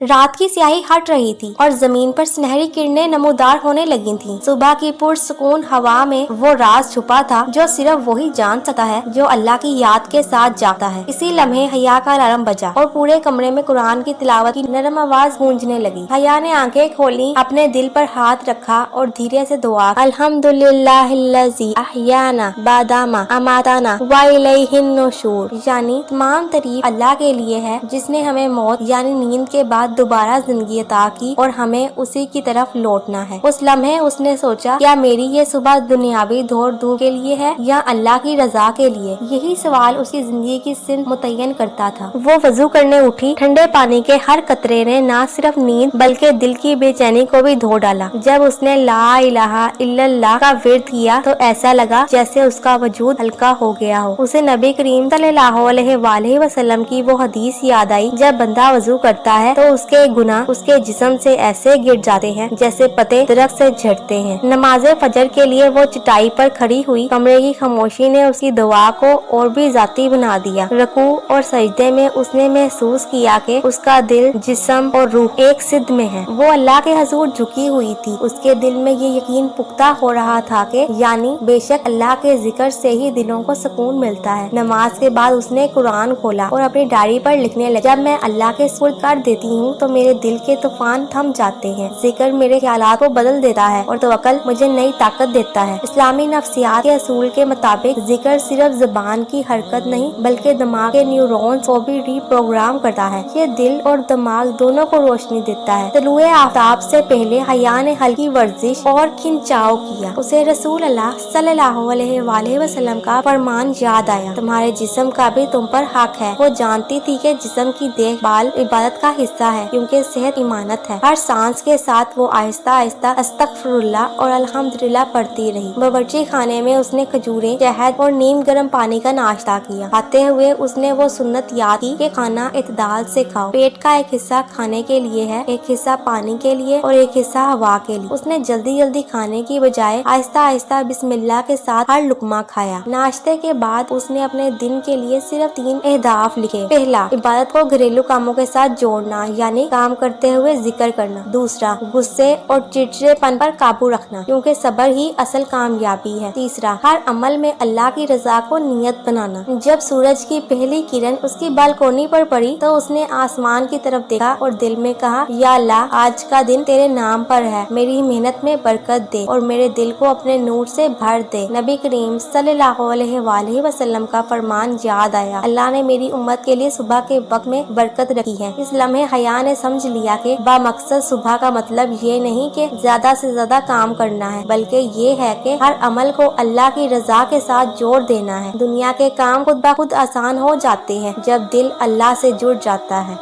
रात की स्याही हट रही थी और जमीन पर सुनहरी किरणें नमूदार होने लगी थीं। सुबह की पुरसुकून हवा में वो राज छुपा था जो सिर्फ वही जान सकता है जो अल्लाह की याद के साथ जाता है। इसी लम्हे हया का अलार्म बजा और पूरे कमरे में कुरान की तिलावत की नरम आवाज गूंजने लगी। हया ने आंखें खोली, अपने दिल पर हाथ रखा और धीरे से दुआ, अल्हम्दुलिल्लाहिल्लज़ी अहयाना बादामा अमाताना व इलैहिन नुशूर, यानी तमाम तारीफ अल्लाह के लिए है जिसने हमें मौत यानी नींद के बाद दोबारा जिंदगी अता की और हमें उसी की तरफ लौटना है। उस लम्हे उसने सोचा, क्या मेरी ये सुबह दुनियावी दौड़ धूप के लिए है या अल्लाह की रजा के लिए? यही सवाल उसकी जिंदगी की सिमत मुतय्यन करता था। वो वजू करने उठी। ठंडे पानी के हर कतरे ने न सिर्फ नींद बल्कि दिल की बेचैनी को भी धो डाला। जब उसने ला इलाहा इल्लल्लाह का विर्द किया तो ऐसा लगा जैसे उसका वजूद हल्का हो गया हो। उसे नबी करीम सल्लल्लाहु अलैहि वसल्लम की वो हदीस याद आई, जब बंदा वजू करता है तो उसके गुनाह उसके जिस्म से ऐसे गिर जाते हैं जैसे पत्ते दरख्त से झड़ते हैं। नमाज़े फजर के लिए वो चटाई पर खड़ी हुई। कमरे की खामोशी ने उसकी दुआ को और भी जाती बना दिया। रुकू और सजदे में उसने महसूस किया कि उसका दिल, जिस्म और रूह एक सिद्ध में है। वो अल्लाह के हजूर झुकी हुई थी। उसके दिल में ये यकीन पुख्ता हो रहा था कि यानी बेशक अल्लाह के जिक्र से ही दिलों को सुकून मिलता है। नमाज के बाद उसने कुरान खोला और अपनी डायरी पर लिखने लगी, जब मैं अल्लाह के सुपुर्द कर देती हूँ तो मेरे दिल के तूफान थम जाते हैं। जिक्र मेरे ख्यालात को बदल देता है और तवक्कुल मुझे नई ताकत देता है। इस्लामी नफ्सियात के असूल के मुताबिक जिक्र सिर्फ जुबान की हरकत नहीं बल्कि दिमाग के न्यूरॉन्स को भी रीप्रोग्राम करता है। ये दिल और दिमाग दोनों को रोशनी देता है। तलुए आफ्ताब से पहले हया ने हल्की वर्जिश और खिंचाव किया। उसे रसूल अल्लाह सल्लल्लाहु अलैहि वसल्लम का फरमान याद आया, तुम्हारे जिस्म का भी तुम पर हक है। वो जानती थी कि जिस्म की देखभाल इबादत का हिस्सा है क्योंकि सेहत इमानत है। हर सांस के साथ वो आहिस्ता आहिस्ता अस्तगफिरुल्लाह और अल्हम्दुलिल्लाह पढ़ती रही। बावर्ची खाने में उसने खजूरें, शहद और नीम गर्म पानी का नाश्ता किया। खाते हुए उसने वो सुन्नत याद की कि खाना इत्दाल से खाओ। पेट का एक हिस्सा खाने के लिए है, एक हिस्सा पानी के लिए और एक हिस्सा हवा के लिए। उसने जल्दी जल्दी खाने की बजाय आहिस्ता आहिस्ता बिस्मिल्लाह के साथ हर लुकमा खाया। नाश्ते के बाद उसने अपने दिन के लिए सिर्फ 3 अहदाफ लिखे। पहला, इबादत को घरेलू कामों के साथ जोड़ना यानी काम करते हुए जिक्र करना। दूसरा, गुस्से और चिड़चिड़ेपन पर काबू रखना क्योंकि सब्र ही असल कामयाबी है। तीसरा, हर अमल में अल्लाह की रजा को नियत बनाना। जब सूरज की पहली किरण उसकी बालकोनी पर पड़ी तो उसने आसमान की तरफ देखा और दिल में कहा, या अल्लाह, आज का दिन तेरे नाम पर है, मेरी मेहनत में बरकत दे और मेरे दिल को अपने नूर से भर दे। नबी करीम सल्लल्लाहु अलैहि वसल्लम का फरमान याद आया, अल्लाह ने मेरी उम्मत के लिए सुबह के वक्त में बरकत रखी है। इस लम्हे हया ने समझ लिया कि बामकसद सुबह का मतलब ये नहीं कि ज्यादा से ज्यादा काम करना है बल्कि ये है कि हर अमल को अल्लाह की रजा के साथ जोड़ देना है। दुनिया के काम खुद ब खुद आसान हो जाते हैं जब दिल अल्लाह से जुड़ जाता है।